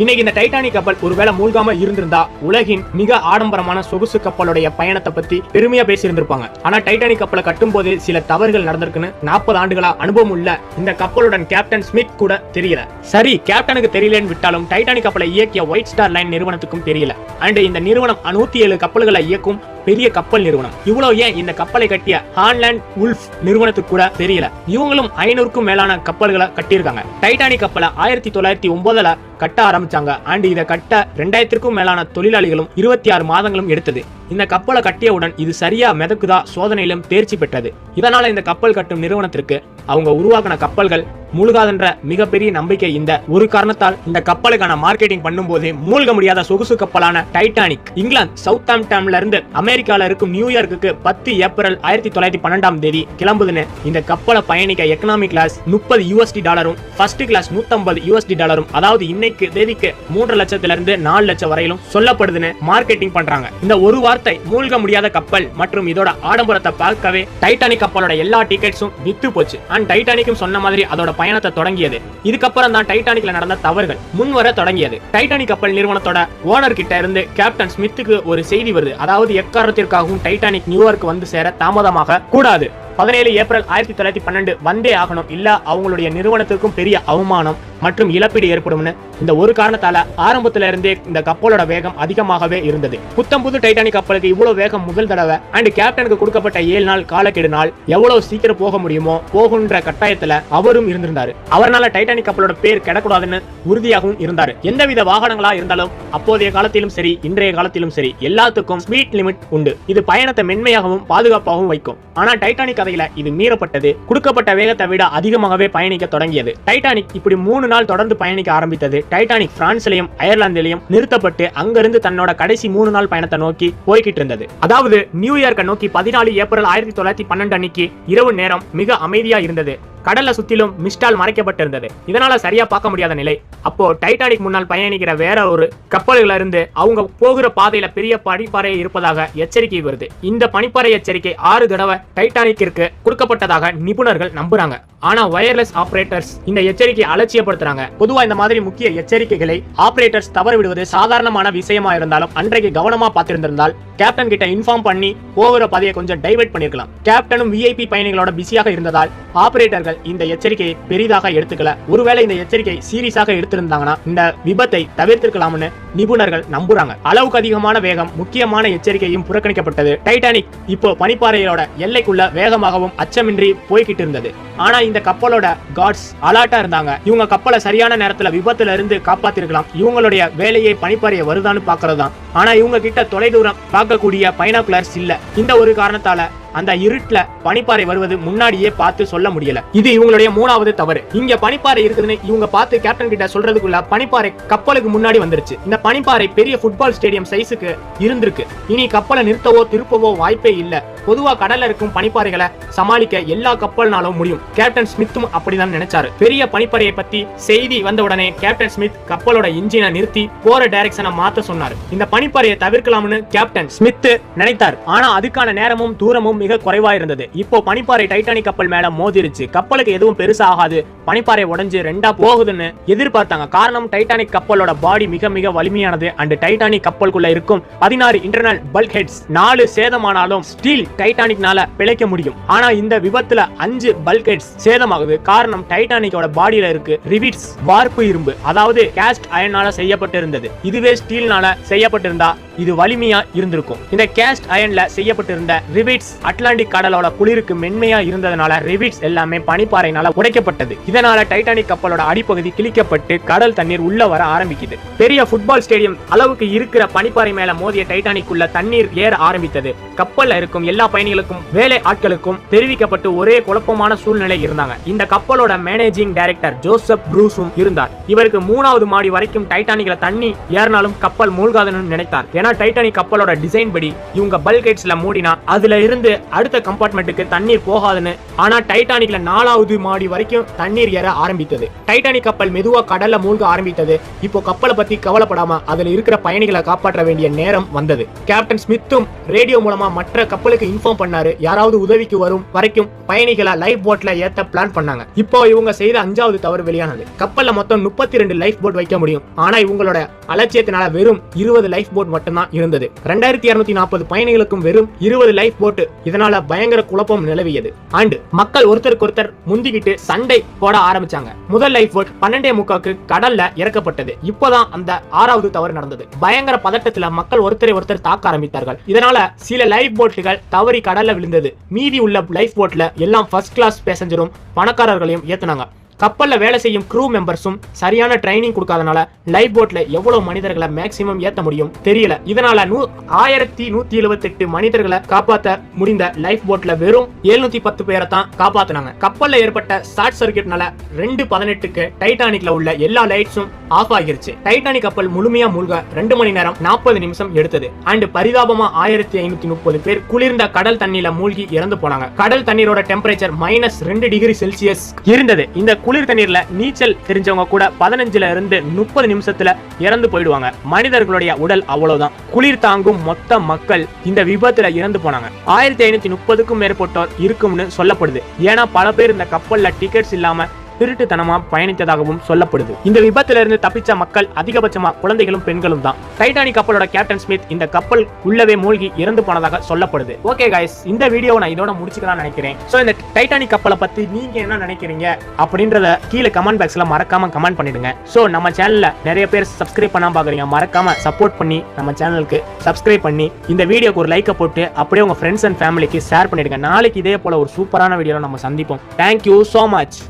இன்னைக்கு இந்த டைட்டானிக் கப்பல் ஒருவேளை மூழ்காம இருந்திருந்தா உலகின் மிக ஆடம்பரமான சொகுசு கப்பலுடைய பயணத்தை பத்தி பெருமையா பேசியிருந்திருப்பாங்க. ஆனா டைட்டானிக் கப்பலை கட்டும் போது சில தவறுகள் நடந்திருக்குன்னு 40 ஆண்டுகளா அனுபவம் உள்ள இந்த கப்பலுடன் கேப்டன் ஸ்மித் கூட தெரியல. சரி, கேப்டனுக்கு தெரியலன்னு விட்டாலும் டைட்டானிக் கப்பலை இயக்கிய ஒயிட் ஸ்டார் லைன் நிறுவனத்துக்கும் தெரியல. அண்ட் இந்த நிறுவனம் 107 கப்பல்களை இயக்கும் பெரிய கப்பல் நிறுவனம். இவ்வளவு ஏன் இந்த கப்பலை கட்டிய ஹான்லேண்ட் உல்ஃப் நிறுவனத்துக்கு கூட தெரியல. இவங்களும் 500க்கும் மேலான கப்பல்களை கட்டியிருக்காங்க. டைட்டானிக் கப்பலை 1909ல கட்ட ஆரம்பிச்சாங்க. அண்ட் இதை கட்ட 2000க்கும் மேலான தொழிலாளிகளும் 26 மாதங்களும் எடுத்தது. இந்த கப்பலை கட்டியவுடன் இது சரியா மிதக்குதா சோதனையிலும் தேர்ச்சி பெற்றது. இதனால இந்த கப்பல் கட்டும் நிறுவனத்திற்கு அவங்க உருவாக்கின கப்பல்கள் மூழ்காதென்ற மிகப்பெரிய நம்பிக்கை. இந்த ஒரு காரணத்தால் இந்த கப்பலுக்கான மார்க்கெட்டிங் பண்ணும்போது மூழ்க முடியாத சொகுசு கப்பலான டைட்டானிக் இங்கிலாந்து சவுத்தாம்ப்டன்ல இருந்து அமெரிக்கால இருக்கும் நியூயார்க்கு 10 ஏப்ரல் 1912ஆம் தேதி கிளம்புதுன்னு இந்த கப்பலை பயணிக்க எக்கனாமி கிளாஸ் $30 ஃபர்ஸ்ட் கிளாஸ் $150 அதாவது இன்னைக்கு தேதிக்கு 3 லட்சத்துல இருந்து 4 லட்சம் வரையிலும் சொல்லப்படுதுன்னு மார்க்கெட்டிங் பண்றாங்க. இந்த ஒரு வார்த்தை மூழ்க முடியாத கப்பல் மற்றும் இதோட ஆடம்பரத்தை பார்க்கவே டைட்டானிக் கப்பலோட எல்லா டிக்கெட்ஸும் வித்து போச்சு. அண்ட் டைட்டானிக்கும் சொன்ன மாதிரி அதோட பயணத்தை தொடங்கியது. இதுக்கப்புறம் தான் டைட்டானிக்ல நடந்த தவறுகள் முன்வர தொடங்கியது. டைட்டானிக் கப்பல் நிறுவனத்தோட ஓனர் கிட்ட இருந்து கேப்டன் ஸ்மித்துக்கு ஒரு செய்தி வருது. அதாவது எக்காரணத்திற்காகவும் டைட்டானிக் நியூயார்க் வந்து சேர தாமதமாக கூடாது. 17 ஏப்ரல் 1912 வந்தே ஆகணும், இல்ல அவங்களுடைய நிறுவனத்திற்கும் பெரிய அவமானம் மற்றும் இழப்பீடு ஏற்படும்னு இந்த ஒரு காரணத்தால ஆரம்பத்துல இருந்தே இந்த கப்பலோட வேகம் அதிகமாகவே இருந்தது. புத்தம்புது டைட்டானிக் கப்பலுக்கு இவ்வளவு வேகம் முதல் தடவை. அண்ட் கேப்டனுக்கு கொடுக்கப்பட்ட 7 நாள் காலக்கெடு நாள் எவ்வளவு சீக்கிரம் போக முடியுமோ போகுன்ற கட்டாயத்துல அவரும் இருந்திருந்தாரு. அவரால் டைட்டானிக் கப்பலோட பேர் கிடக்கூடாதுன்னு உறுதியாகவும் இருந்தாரு. எந்தவித வாகனங்களா இருந்தாலும் அப்போதைய காலத்திலும் சரி இன்றைய காலத்திலும் சரி எல்லாத்துக்கும் ஸ்பீட் லிமிட் உண்டு. இது பயணத்தை மென்மையாகவும் பாதுகாப்பாகவும் வைக்கும். ஆனா டைட்டானிக் கதையில இது மீறப்பட்டது. கொடுக்கப்பட்ட வேகத்தை விட அதிகமாகவே பயணிக்க தொடங்கியது. டைட்டானிக் இப்படி 3 நாள் தொடர்ந்து பயணிக்க ஆரம்பித்தது. டைட்டானிக் பிரான்ஸ்லயும் அயர்லாந்திலையும் நிறுத்தப்பட்டு அங்கிருந்து தன்னோட கடைசி 3 நாள் பயணத்தை நோக்கி போய்கிட்டு இருந்தது. அதாவது நியூயார்க்கை நோக்கி 14 ஏப்ரல் 1912 அன்னைக்கு இரவு நேரம் மிக அமைதியா இருந்தது. கடல்ல சுத்திலும் மிஸ்டால் மறைக்கப்பட்டிருந்தது. இதனால சரியா பார்க்க முடியாத நிலை. அப்போ டைட்டானிக் முன்னால் பயணிக்கிற வேற ஒரு கப்பல்கள் இருந்து அவங்க போகிற பாதையில பெரிய பனிப்பாறை இருப்பதாக எச்சரிக்கை வருது. இந்த பனிப்பாறை எச்சரிக்கை 6 தடவை டைட்டானிக்கிற்கு கொடுக்கப்பட்டதாக நிபுணர்கள் நம்புறாங்க. ஆனா வயர்லெஸ் ஆபரேட்டர்ஸ் இந்த எச்சரிக்கை அலட்சியப்படுத்துறாங்க. பொதுவா இந்த மாதிரி முக்கிய எச்சரிக்கைகளை ஆபரேட்டர்ஸ் தவற விடுவது சாதாரணமான விஷயமா இருந்தாலும் அன்றைக்கு கவனமா பார்த்திருந்திருந்தால் கேப்டன் கிட்ட இன்ஃபார்ம் பண்ணி போகிற பாதையை கொஞ்சம் டைவர்ட் பண்ணிருக்கலாம். கேப்டனும் விஐபி பயணிகளோட பிஸியாக இருந்ததால் ஆபரேட்டர்கள் இந்த எச்சரிக்கையை பெரிதாக எடுத்துக்கல. ஒருவேளை இந்த எச்சரிக்கை சீரியஸாக எடுத்திருந்தாங்கன்னா இந்த விபத்தை தவிர்த்திருக்கலாம்னு நிபுணர்கள் நம்புறாங்க. அளவுக்கு அதிகமான வேகம் முக்கியமான எச்சரிக்கையும் புறக்கணிக்கப்பட்டது. டைட்டானிக் இப்போ பனிப்பாறையோட எல்லைக்குள்ள வேகமாகவும் அச்சமின்றி போய்கிட்டு இருந்தது. ஆனா இந்த கப்பலோட கார்ட்ஸ் அலர்ட்டா இருந்தாங்க. இவங்க கப்பலை சரியான நேரத்துல விபத்துல இருந்து காப்பாத்திருக்கலாம். இவங்களுடைய வேலையை பனிப்பாறையை வருதான்னு பாக்குறதுதான். ஆனா இவங்க கிட்ட தொலைதூரம் பார்க்கக்கூடிய பைனாகுலர்ஸ் இல்ல. இந்த ஒரு காரணத்தால அந்த இருட்டுல பனிப்பாறை வருவது முன்னாடியே பார்த்து சொல்ல முடியல. இது இவங்களுடைய 3வது தவறு. இங்க பனிப்பாறை இருக்குதுன்னு இவங்க பார்த்து கேப்டன் கிட்ட சொல்றதுக்குள்ள பனிப்பாறை கப்பலுக்கு முன்னாடி வந்துருச்சு. இந்த பனிப்பாறை பெரிய ஃபுட்பால் ஸ்டேடியம் சைஸுக்கு இருந்திருக்கு. இனி கப்பலை நிறுத்தவோ திருப்பவோ வாய்ப்பே இல்ல. பொதுவா கடல்ல இருக்கும் பனிப்பாறைகளை சமாளிக்க எல்லா கப்பல்னாலும் முடியும். கேப்டன் ஸ்மித்தும் அப்படிதான் நினைச்சாரு. பெரிய பனிப்பாறையை பத்தி செய்தி வந்த உடனே கேப்டன் ஸ்மித் கப்பலோட இன்ஜினை நிறுத்தி போற டைரக்ஷனை மாத்த சொன்னாரு. இந்த பனிப்பாறையை தவிர்க்கலாம்னு கேப்டன் ஸ்மித் நினைத்தார். ஆனா அதுக்கான நேரமும் தூரமும் மிக குறைவா இருந்தது. இப்போ பனிப்பாறை டைட்டானிக் கப்பல் மேல மோதிருச்சு. கப்பலுக்கு எதுவும் பெருசா ஆகாது, பனிப்பாறை உடைஞ்சு ரெண்டா போகுதுன்னு எதிர்பார்த்தாங்க. காரணம் டைட்டானிக் கப்பலோட பாடி மிக மிக வலிமையானது. அண்ட் டைட்டானிக் கப்பலுக்குள்ள இருக்கும் 16 இன்டர்னல் பல்க் ஹெட்ஸ் 4 சேதமானாலும் ஸ்டீல் டைட்டானிக்னால பிழைக்க முடியும். ஆனா இந்த விபத்துல 5 பல்க் ஹெட்ஸ் சேதமாகுது. காரணம் டைட்டானிக்கோட பாடியில இருக்கு ரிவிட்ஸ், வார்ப்பு இரும்பு, அதாவது கேஸ்ட் அயனால செய்யப்பட்டிருந்தது. இதுவே ஸ்டீல்னால செய்யப்பட்டிருந்தா இது வலிமையா இருந்திருக்கும். இந்த கேஸ்ட் அயன்ல செய்யப்பட்டிருந்த ரிவிட்ஸ் அட்லாண்டிக் கடலோட குளிருக்கு மென்மையா இருந்ததனால ரிவிட்ஸ் எல்லாமே பனிப்பாறையினால உடைக்கப்பட்டது. இதனால டைட்டானிக் கப்பலோட அடிப்பகுதி கிழிக்கப்பட்டு கடல் தண்ணீர் உள்ள வர ஆரம்பிக்குது. பெரிய ஃபுட்பால் ஸ்டேடியம் அளவுக்கு இருக்கிற பனிப்பாறை மேல மோதிய டைட்டானிக் உள்ள தண்ணீர் ஏற ஆரம்பித்தது. கப்பல்ல இருக்கும் எல்லா பயணிகளுக்கும் வேலை ஆட்களுக்கும் தெரிவிக்கப்பட்டு ஒரே குழப்பமான சூழ்நிலை இருந்தாங்க. இந்த கப்பலோட மேனேஜிங் டைரக்டர் ஜோசப் ப்ரூஸும் இருந்தார். இவருக்கு 3வது மாடி வரைக்கும் டைட்டானிக்ல தண்ணி ஏறினாலும் கப்பல் மூழ்காதுன்னு நினைத்தார். ஏன்னா டைட்டானிக் கப்பலோட டிசைன் படி இவங்க பல்க் ஹெட்ஸ்ல மூடினா அதுல இருந்து அடுத்த கம்பார்ட்மெண்ட்டுக்கு தண்ணீர் போகாதுன்னு. ஆனா டைட்டானிக்ல 4வது மாடி வரைக்கும் தண்ணீர் ஏற ஆரம்பித்தது. டைட்டானிக் கப்பல் மெதுவா கடல்ல மூழ்க ஆரம்பித்தது. இப்போ கப்பலை பத்தி கவலைப்படாம அதுல இருக்கிற பயணிகளை காப்பாற்ற வேண்டிய நேரம் வந்தது. கேப்டன் ஸ்மித்தும் ரேடியோ மூலமா மற்ற கப்பலுக்கு இன்ஃபார்ம் பண்ணாரு. யாராவது உதவிக்கு வரும் வரைக்கும் பயணிகளை லைஃப் போட்ல ஏத்த பிளான் பண்ணாங்க. இப்போ இவங்க செய்த 5வது தவறு வெளியானது. கப்பல்ல மொத்தம் 32 லைஃப் போட் வைக்க முடியும். ஆனா இவங்களோட அலட்சியத்தினால வெறும் 20 லைஃப் போட் மட்டும்தான் இருந்தது. 2240 பயணிகளுக்கும் வெறும் 20 லைஃப் போட். இதனால பயங்கர குழப்பம் நிலவியது. அண்ட் மக்கள் ஒருத்தருக்கு ஒருத்தர் முந்திக்கிட்டு சண்டை போட ஆரம்பிச்சாங்க. முதல் லைஃப் போட் 12:45 கடல்ல இறக்கப்பட்டது. இப்போதான் அந்த 6வது தவறு நடந்தது. பயங்கர பதட்டத்துல மக்கள் ஒருத்தரை ஒருத்தர் தாக்க ஆரம்பித்தார்கள். இதனால சில லைஃப் போட்டுகள் தவறி கடல்ல விழுந்தது. மீதி உள்ள லைஃப் போட்ல எல்லாம் ஃபர்ஸ்ட் கிளாஸ் பேசஞ்சரும் பணக்காரர்களையும் ஏத்துனாங்க. கப்பல்ல வேலை செய்யும் க்ரூ மெம்பர்ஸும் சரியான ட்ரைனிங் கொடுக்காதனால லைஃப் போட்ல எவ்வளவு மனிதர்களை மேக்சிமம் ஏத்த முடியும் தெரியல. இதனால 1178 மனிதர்களை காப்பாற்ற முடிந்த லைஃப் போட்ல வெறும் 710 பேரை தான் காப்பாத்தினாங்க. கப்பல்ல ஏற்பட்ட ஷார்ட் சர்க்கியூட்னால 2:18க்கு டைட்டானிக்ல உள்ள எல்லா லைட்ஸும் ஆஃப் ஆகிருச்சு. டைட்டானிக் கப்பல் முழுமையா மூழ்க 2 மணி நேரம் 40 நிமிஷம் எடுத்தது. அண்ட் பரிதாபமா 1530 பேர் குளிர்ந்த கடல் தண்ணீர்ல மூழ்கி இறந்து போனாங்க. கடல் தண்ணீரோட டெம்பரேச்சர் -2 டிகிரி செல்சியஸ் இருந்தது. இந்த குளிர் தண்ணீர்ல நீச்சல் தெரிஞ்சவங்க கூட 15ல இருந்து 30 நிமிஷத்துல இறந்து போயிடுவாங்க. மனிதர்களுடைய உடல் அவ்வளவுதான். குளிர் தாங்கும் மொத்த மக்கள் இந்த விபத்துல இறந்து போனாங்க. 1530க்கும் மேற்பட்டோர் இருக்கும்னு சொல்லப்படுது. ஏன்னா பல பேர் இந்த கப்பல்ல டிக்கெட்ஸ் இல்லாம திருட்டுத்தனமா பயணித்ததாகவும் சொல்லப்படுது. இந்த விபத்துல இருந்து தப்பிச்ச மக்கள் அதிகபட்சமா குழந்தைகளும் பெண்களும் தான். டைட்டானிக் கப்பலோட கேப்டன் ஸ்மித் இந்த கப்பல் உள்ளவே மூழ்கி இறந்து போனதாக சொல்லப்படுது. ஓகே கைஸ், இந்த வீடியோவை நான் இதோட முடிச்சுக்கலாம்னு நினைக்கிறேன். சோ இந்த டைட்டானிக் கப்பலை பத்தி நீங்க என்ன நினைக்கிறீங்க அப்படின்றத கீழே கமெண்ட் பாக்ஸ்ல மறக்காம கமெண்ட் பண்ணிடுங்க. சோ நம்ம சேனல்ல நிறைய பேர் சப்ஸ்கிரைப் பண்ணாம பாக்குறீங்க, மறக்காம சப்போர்ட் பண்ணி நம்ம சேனலுக்கு சப்ஸ்கிரைப் பண்ணி இந்த வீடியோக்கு ஒரு லைக்கை போட்டு அப்படியே உங்க ஃப்ரெண்ட்ஸ் அண்ட் ஃபேமிலிக்கு ஷேர் பண்ணிடுங்க. நாளைக்கு இதே போல ஒரு சூப்பரான வீடியோல நம்ம சந்திப்போம். Thank you so much.